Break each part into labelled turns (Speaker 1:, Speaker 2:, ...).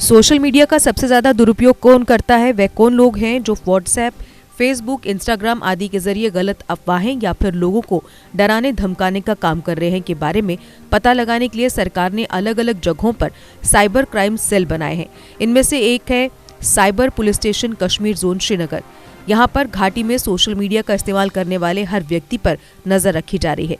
Speaker 1: Social media का सबसे ज़्यादा दुरुपयोग कौन करता है? वह कौन लोग हैं जो व्हाट्सएप, फेसबुक, इंस्टाग्राम आदि के जरिए गलत अफवाहें या फिर लोगों को डराने धमकाने का काम कर रहे हैं के बारे में पता लगाने के लिए सरकार ने अलग अलग जगहों पर साइबर क्राइम सेल बनाए हैं। इनमें से एक है cyber police station Kashmir zone Srinagar. यहाँ पर घाटी में सोशल मीडिया का इस्तेमाल करने वाले हर व्यक्ति पर नजर रखी जा रही है।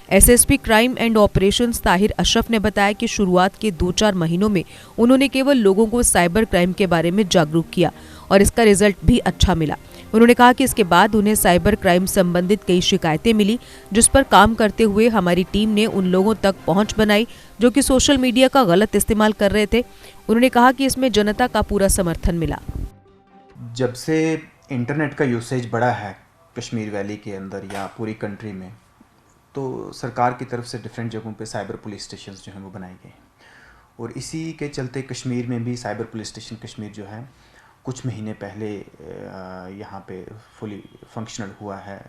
Speaker 1: SSP crime and operations Tahir Ashraf ने बताया कि शुरुआत के 2-4 महीनों में उन्होंने केवल लोगों को साइबर क्राइम के बारे में जागरूक किया और इसका रिजल्ट भी अच्छा मिला। उन्होंने कहा कि इसके बाद उन्हें साइबर क्राइम संबंधित कई शिकायतें मिली, जिस पर काम करते हुए हमारी टीम ने उन लोगों तक पहुंच बनाई जो कि सोशल मीडिया का गलत इस्तेमाल कर रहे थे। उन्होंने कहा कि इसमें जनता का पूरा समर्थन मिला।
Speaker 2: जब से इंटरनेट का यूसेज बढ़ा है कश्मीर वैली के अंदर या पूरी कंट्री में, तो सरकार की तरफ से डिफरेंट जगहों पे साइबर पुलिस स्टेशंस जो हैं वो बनाए गए और इसी के चलते कश्मीर में भी साइबर पुलिस स्टेशन कश्मीर जो है कुछ महीने पहले यहाँ पे फुली फंक्शनल हुआ है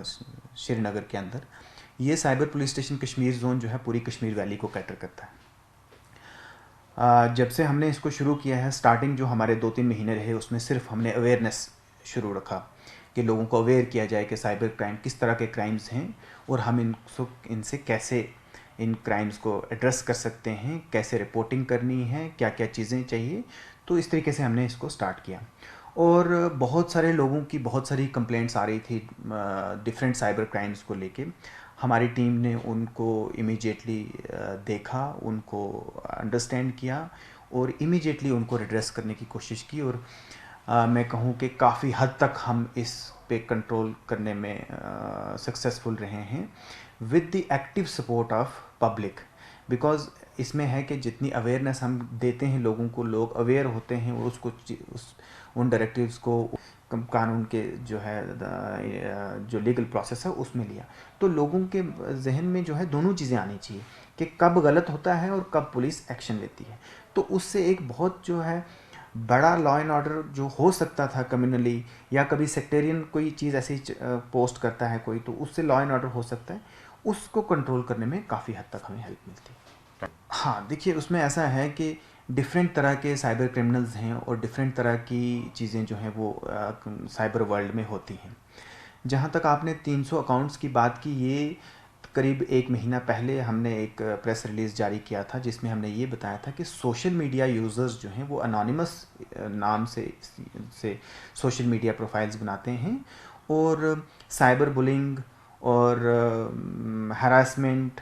Speaker 2: श्रीनगर के अंदर। ये cyber police station Kashmir zone जो है पूरी कश्मीर वैली को कैटर करता है। जब से हमने इसको शुरू किया है, स्टार्टिंग जो हमारे 2-3 महीने रहे उसमें सिर्फ हमने अवेयरनेस शुरू रखा कि लोगों को अवेयर किया जाए कि साइबर क्राइम किस तरह के क्राइम्स हैं और हम इनसे कैसे इन क्राइम्स को एड्रेस कर सकते हैं, कैसे रिपोर्टिंग करनी है, क्या क्या चीज़ें चाहिए। तो इस तरीके से हमने इसको स्टार्ट किया और बहुत सारे लोगों की बहुत सारी कंप्लेंट्स आ रही थी डिफरेंट साइबर क्राइम्स को लेके। हमारी टीम ने उनको इमीडिएटली देखा, उनको अंडरस्टैंड किया और इमीडिएटली उनको रिड्रेस करने की कोशिश की और मैं कहूँ कि काफ़ी हद तक हम इस पे कंट्रोल करने में सक्सेसफुल रहे हैं with the active support of public. Because इसमें है कि जितनी अवेयरनेस हम देते हैं लोगों को, लोग अवेयर होते हैं और उसको उन डायरेक्टिव्स को कानून के जो है जो लीगल प्रोसेस है उसमें लिया, तो लोगों के जहन में जो है दोनों चीज़ें आनी चाहिए कि कब गलत होता है और कब पुलिस एक्शन लेती है। तो उससे एक बहुत जो है बड़ा लॉ एंड ऑर्डर जो हो सकता था कम्युनली या कभी सेक्टेरियन कोई चीज़ ऐसी पोस्ट करता है कोई, तो उससे लॉ एंड ऑर्डर हो सकता है, उसको कंट्रोल करने में काफ़ी हद तक हमें हेल्प मिलती है। हाँ, देखिए उसमें ऐसा है कि डिफरेंट तरह के साइबर क्रिमिनल्स हैं और डिफरेंट तरह की चीज़ें जो हैं वो साइबर वर्ल्ड में होती हैं। जहाँ तक आपने 300 अकाउंट्स की बात की, ये करीब 1 महीना पहले हमने एक प्रेस रिलीज़ जारी किया था जिसमें हमने ये बताया था कि सोशल मीडिया यूज़र्स जो हैं वो अनोनिमस नाम से सोशल मीडिया प्रोफाइल्स बनाते हैं और साइबर बुलिंग और harassment,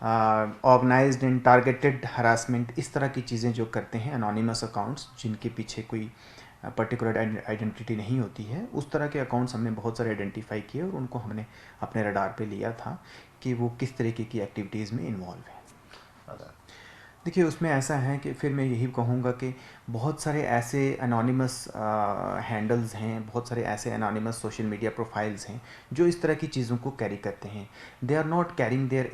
Speaker 2: organised and targeted harassment, इस तरह की चीज़ें जो करते हैं अनोनिमस अकाउंट्स जिनके पीछे कोई पर्टिकुलर आइडेंटिटी नहीं होती है, उस तरह के अकाउंट्स हमने बहुत सारे आइडेंटिफाई किए और उनको हमने अपने रडार पे लिया था कि वो किस तरीके की एक्टिविटीज़ में इन्वॉल्व है। देखिए उसमें ऐसा है कि फिर मैं यही कहूँगा कि बहुत सारे ऐसे अनोनिमस हैंडल्स हैं, बहुत सारे ऐसे अनोनिमस सोशल मीडिया प्रोफाइल्स हैं जो इस तरह की चीज़ों को कैरी करते हैं। They are not carrying their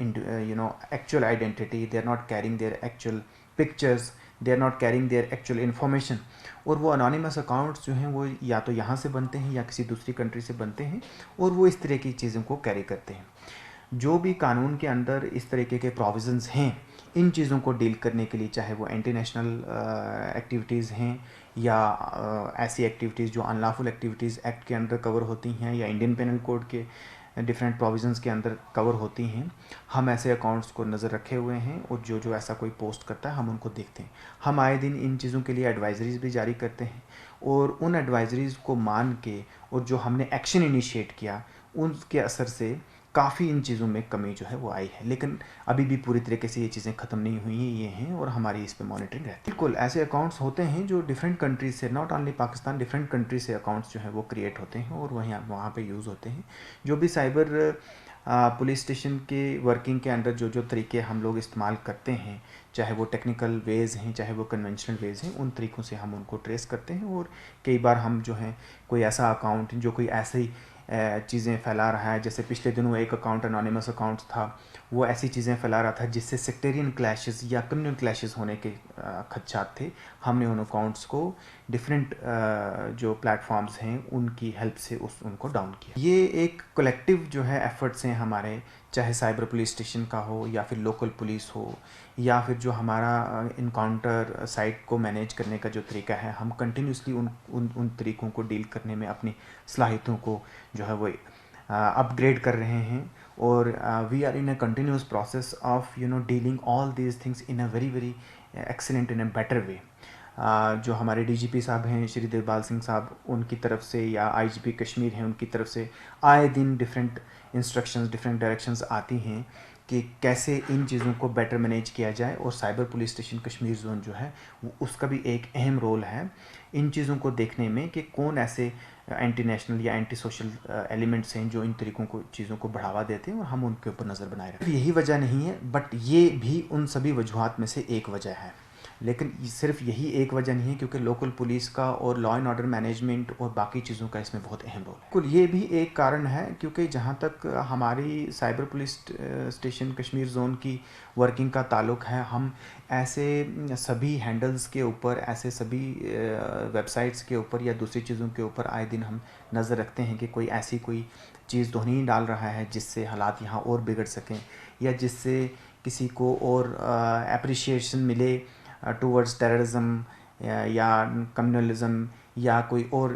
Speaker 2: actual identity, they are not carrying their actual pictures, they are not carrying their actual information. और वो अनोनिमस अकाउंट्स जो हैं वो या तो यहाँ से बनते हैं या किसी दूसरी कंट्री से बनते हैं और वो इस तरह की चीज़ों को कैरी करते हैं। जो भी कानून के अंदर इस तरीके के प्रोविज़न्स हैं इन चीज़ों को डील करने के लिए, चाहे वो एंटी नेशनल एक्टिविटीज़ हैं या ऐसी एक्टिविटीज़ जो अनलॉफुल एक्टिविटीज़ एक्ट के अंदर कवर होती हैं या इंडियन पेनल कोड के डिफरेंट प्रोविज़न्स के अंदर कवर होती हैं, हम ऐसे अकाउंट्स को नज़र रखे हुए हैं और जो ऐसा कोई पोस्ट करता है हम उनको देखते हैं। हम आए दिन इन चीज़ों के लिए एडवाइजरीज़ भी जारी करते हैं और उन एडवाइजरीज़ को मान के और जो हमने एक्शन इनिशिएट किया उनके असर से काफ़ी इन चीज़ों में कमी जो है वो आई है। लेकिन अभी भी पूरी तरीके से ये चीज़ें ख़त्म नहीं हुई हैं, ये हैं और हमारी इस पे मॉनिटरिंग रहती है। बिल्कुल ऐसे अकाउंट्स होते हैं जो डिफरेंट कंट्रीज से, not only Pakistan, different country से अकाउंट्स जो है वो क्रिएट होते हैं और वहाँ पे यूज़ होते हैं। जो भी साइबर पुलिस स्टेशन के वर्किंग के अंदर जो तरीके हम लोग इस्तेमाल करते हैं, चाहे वो टेक्निकल वेज़ हैं चाहे वो कन्वेंशनल वेज़ हैं, उन तरीक़ों से हम उनको ट्रेस करते हैं। और कई बार हम जो हैं कोई ऐसा अकाउंट जो कोई ऐसी चीज़ें फैला रहा है, जैसे पिछले दिनों एक अकाउंट अनोनिमस अकाउंट था, वो ऐसी चीज़ें फैला रहा था जिससे सेक्टेरियन क्लैशेस या कम्युनल क्लैशेस होने के खदशात थे। हमने उन अकाउंट्स को डिफरेंट जो प्लेटफॉर्म्स हैं उनकी हेल्प से उनको डाउन किया। ये एक कलेक्टिव जो है एफर्ट्स हैं हमारे, चाहे साइबर पुलिस स्टेशन का हो या फिर लोकल पुलिस हो या फिर जो हमारा इनकाउंटर साइट को मैनेज करने का जो तरीका है, हम कंटिन्यूसली उन तरीक़ों को डील करने में अपनी सलाहियतों को जो है वो अपग्रेड कर रहे हैं। और we are in a continuous process of dealing all these things in a very excellent in a better way. जो हमारे डीजीपी साहब हैं श्री दिलबाग सिंह साहब, उनकी तरफ से या आईजीपी कश्मीर हैं उनकी तरफ से आए दिन डिफरेंट इंस्ट्रक्शंस, डिफरेंट डायरेक्शंस आती हैं कि कैसे इन चीज़ों को बेटर मैनेज किया जाए। और cyber police station Kashmir zone जो है वो उसका भी एक अहम रोल है इन चीज़ों को देखने में कि कौन ऐसे एंटी नेशनल या एंटी सोशल एलिमेंट्स हैं जो इन तरीक़ों को चीज़ों को बढ़ावा देते हैं और हम उनके ऊपर नज़र बनाए रखते हैं। यही वजह नहीं है, बट ये भी उन सभी वजूहात में से एक वजह है। लेकिन सिर्फ यही एक वजह नहीं है, क्योंकि लोकल पुलिस का और लॉ एंड ऑर्डर मैनेजमेंट और बाकी चीज़ों का इसमें बहुत अहम रोल है। बिल्कुल, ये भी एक कारण है, क्योंकि जहाँ तक हमारी cyber police station Kashmir zone की वर्किंग का ताल्लुक है, हम ऐसे सभी हैंडल्स के ऊपर, ऐसे सभी वेबसाइट्स के ऊपर या दूसरी चीज़ों के ऊपर आए दिन हम नज़र रखते हैं कि कोई ऐसी कोई चीज़ तो नहीं डाल रहा है जिससे हालात यहाँ और बिगड़ सकें या जिससे किसी को और एप्रिशिएशन मिले टूवर्ड्स टेररिज्म या कम्युनलिज्म या कोई और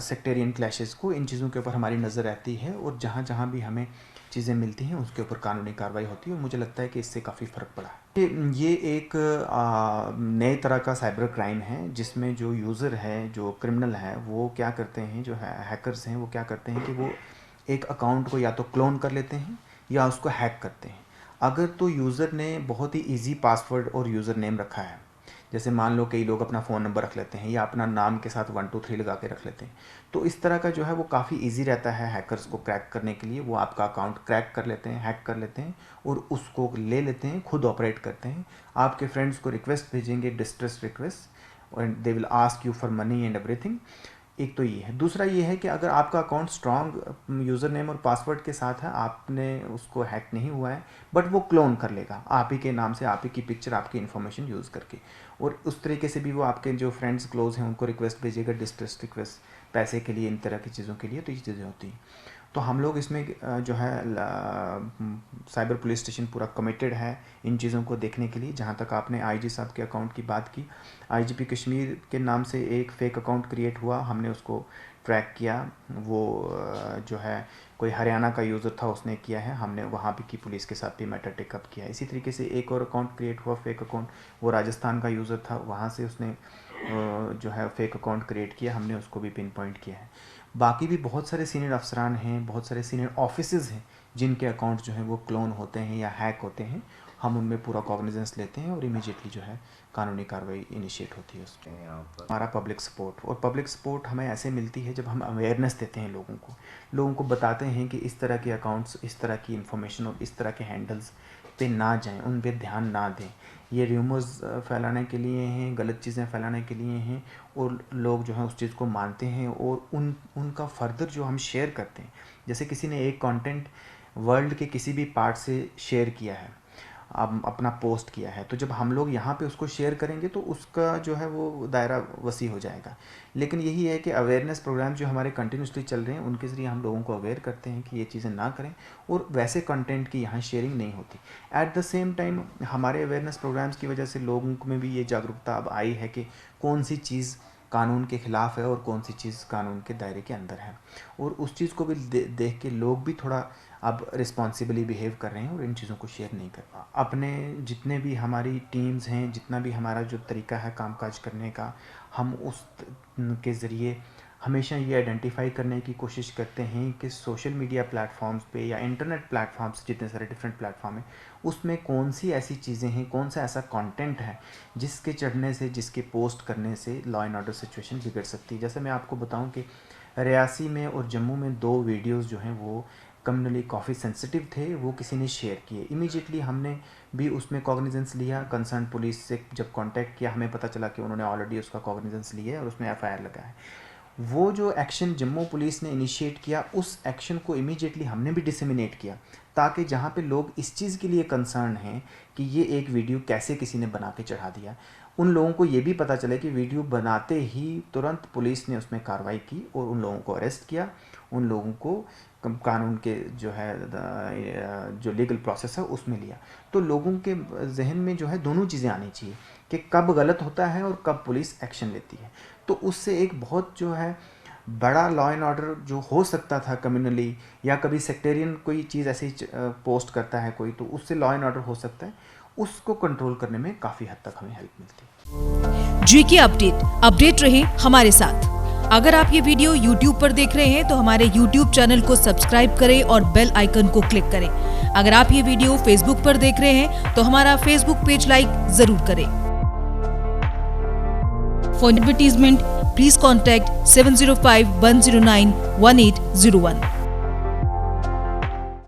Speaker 2: सेक्टेरियन क्लैशेस को। इन चीज़ों के ऊपर हमारी नज़र रहती है और जहाँ जहाँ भी हमें चीज़ें मिलती हैं उसके ऊपर कानूनी कार्रवाई होती है। और मुझे लगता है कि इससे काफ़ी फ़र्क पड़ा है। ये एक नए तरह का साइबर क्राइम है जिसमें जो यूज़र है, जो क्रिमिनल है, वो क्या करते हैं, जो हैकर्स हैं वो क्या करते हैं कि वो एक अकाउंट को या तो क्लोन कर लेते हैं या उसको हैक करते हैं। अगर तो यूज़र ने बहुत ही इजी पासवर्ड और यूज़र नेम रखा है, जैसे मान लो कई लोग अपना फ़ोन नंबर रख लेते हैं या अपना नाम के साथ 1 2 3 लगा के रख लेते हैं, तो इस तरह का जो है वो काफ़ी इजी रहता है हैकर्स को क्रैक करने के लिए। वो आपका अकाउंट क्रैक कर लेते हैं, हैक कर लेते हैं और उसको ले लेते हैं, खुद ऑपरेट करते हैं। आपके फ्रेंड्स को रिक्वेस्ट भेजेंगे, डिस्ट्रेस रिक्वेस्ट, और they will ask you for money and everything. एक तो ये है। दूसरा ये है कि अगर आपका अकाउंट स्ट्रॉन्ग यूज़र नेम और पासवर्ड के साथ है, आपने उसको हैक नहीं हुआ है, बट वो क्लोन कर लेगा आप ही के नाम से, आप ही की पिक्चर, आपकी इन्फॉर्मेशन यूज़ करके, और उस तरीके से भी वो आपके जो फ्रेंड्स क्लोज हैं उनको रिक्वेस्ट भेजेगा, डिस्ट्रेस रिक्वेस्ट, पैसे के लिए, इन तरह की चीज़ों के लिए। तो ये चीज़ें होती हैं। तो हम लोग इसमें जो है साइबर पुलिस स्टेशन पूरा कमिटेड है इन चीज़ों को देखने के लिए। जहाँ तक आपने आईजी साहब के अकाउंट की बात की, आईजीपी कश्मीर के नाम से एक फ़ेक अकाउंट क्रिएट हुआ, हमने उसको ट्रैक किया। वो जो है कोई हरियाणा का यूज़र था, उसने किया है, हमने वहाँ भी की पुलिस के साथ भी मैटर टेकअप किया। इसी तरीके से एक और अकाउंट क्रिएट हुआ फ़ेक अकाउंट, वो राजस्थान का यूज़र था, वहाँ से उसने जो है फ़ेक अकाउंट क्रिएट किया, हमने उसको भी पिन पॉइंट किया है। बाकी भी बहुत सारे सीनियर अफसरान हैं, बहुत सारे सीनियर ऑफिसेज़ हैं जिनके अकाउंट जो हैं वो क्लोन होते हैं या हैक होते हैं। हम उनमें पूरा कॉग्निजेंस लेते हैं और इमीडिएटली जो है कानूनी कार्रवाई इनिशिएट होती है उसमें। हमारा पब्लिक सपोर्ट, और पब्लिक सपोर्ट हमें ऐसे मिलती है जब हम अवेयरनेस देते हैं लोगों को बताते हैं कि इस तरह के अकाउंट्स, इस तरह की इन्फॉर्मेशन और इस तरह के हैंडल्स पे ना जाएं, उन पे ध्यान ना दें। ये र्यूमर्स फैलाने के लिए हैं, गलत चीज़ें फैलाने के लिए हैं, और लोग जो है उस चीज़ को मानते हैं और उनका फर्दर जो हम शेयर करते हैं। जैसे किसी ने एक कंटेंट वर्ल्ड के किसी भी पार्ट से शेयर किया है, अपना पोस्ट किया है, तो जब हम लोग यहाँ पे उसको शेयर करेंगे तो उसका जो है वो दायरा वसी हो जाएगा। लेकिन यही है कि अवेयरनेस प्रोग्राम जो हमारे कंटिन्यूसली चल रहे हैं, उनके ज़रिए हम लोगों को अवेयर करते हैं कि ये चीज़ें ना करें, और वैसे कंटेंट की यहाँ शेयरिंग नहीं होती। एट द सेम टाइम हमारे अवेयरनेस प्रोग्राम्स की वजह से लोगों में भी ये जागरूकता अब आई है कि कौन सी चीज़ कानून के ख़िलाफ़ है और कौन सी चीज़ कानून के दायरे के अंदर है, और उस चीज़ को भी देख के लोग भी थोड़ा अब रिस्पॉन्सिबली बिहेव कर रहे हैं और इन चीज़ों को शेयर नहीं कर पा। अपने जितने भी हमारी टीम्स हैं, जितना भी हमारा जो तरीका है कामकाज करने का, हम उस के ज़रिए हमेशा ये आइडेंटिफाई करने की कोशिश करते हैं कि सोशल मीडिया प्लेटफॉर्म्स पे या इंटरनेट प्लेटफॉर्म्स, जितने सारे डिफरेंट प्लेटफॉर्म हैं, उसमें कौन सी ऐसी चीज़ें हैं, कौन सा ऐसा कंटेंट है जिसके चढ़ने से, जिसके पोस्ट करने से लॉ एंड ऑर्डर सिचुएशन बिगड़ सकती है। जैसे मैं आपको बताऊं कि रियासी में और जम्मू में 2 वीडियोज़ जो हैं वो कम्युनली काफ़ी सेंसिटिव थे, वो किसी ने शेयर किए। इमीडिएटली हमने भी उसमें कॉग्निजेंस लिया, कंसर्न पुलिस से जब कांटेक्ट किया, हमें पता चला कि उन्होंने ऑलरेडी उसका कॉग्निजेंस लिया है और उसमें एफआईआर लगा है। वो जो एक्शन जम्मू पुलिस ने इनिशिएट किया, उस एक्शन को इमीडिएटली हमने भी डिसेमिनेट किया, ताकि जहाँ पे लोग इस चीज़ के लिए कंसर्न हैं कि ये एक वीडियो कैसे किसी ने बना के चढ़ा दिया, उन लोगों को ये भी पता चले कि वीडियो बनाते ही तुरंत पुलिस ने उसमें कार्रवाई की और उन लोगों को अरेस्ट किया, उन लोगों को कानून के जो है जो लीगल प्रोसेस है उसमें लिया। तो लोगों के जहन में जो है दोनों चीज़ें आनी चाहिए कि कब गलत होता है और कब पुलिस एक्शन लेती है। तो उससे एक बहुत जो है बड़ा लॉ एंड ऑर्डर जो हो सकता था कम्युनली, या कभी सेक्टेरियन कोई चीज़ ऐसी पोस्ट करता है कोई, तो उससे लॉ एंड ऑर्डर हो सकता है, उसको कंट्रोल करने में काफ़ी हद तक हमें हेल्प मिलती है।
Speaker 1: GK अपडेट रहे हमारे साथ। अगर आप ये वीडियो YouTube पर देख रहे हैं तो हमारे YouTube चैनल को सब्सक्राइब करें और बेल आइकन को क्लिक करें। अगर आप ये वीडियो Facebook पर देख रहे हैं तो हमारा Facebook पेज लाइक जरूर करें। For advertisement please contact 705-109-1801।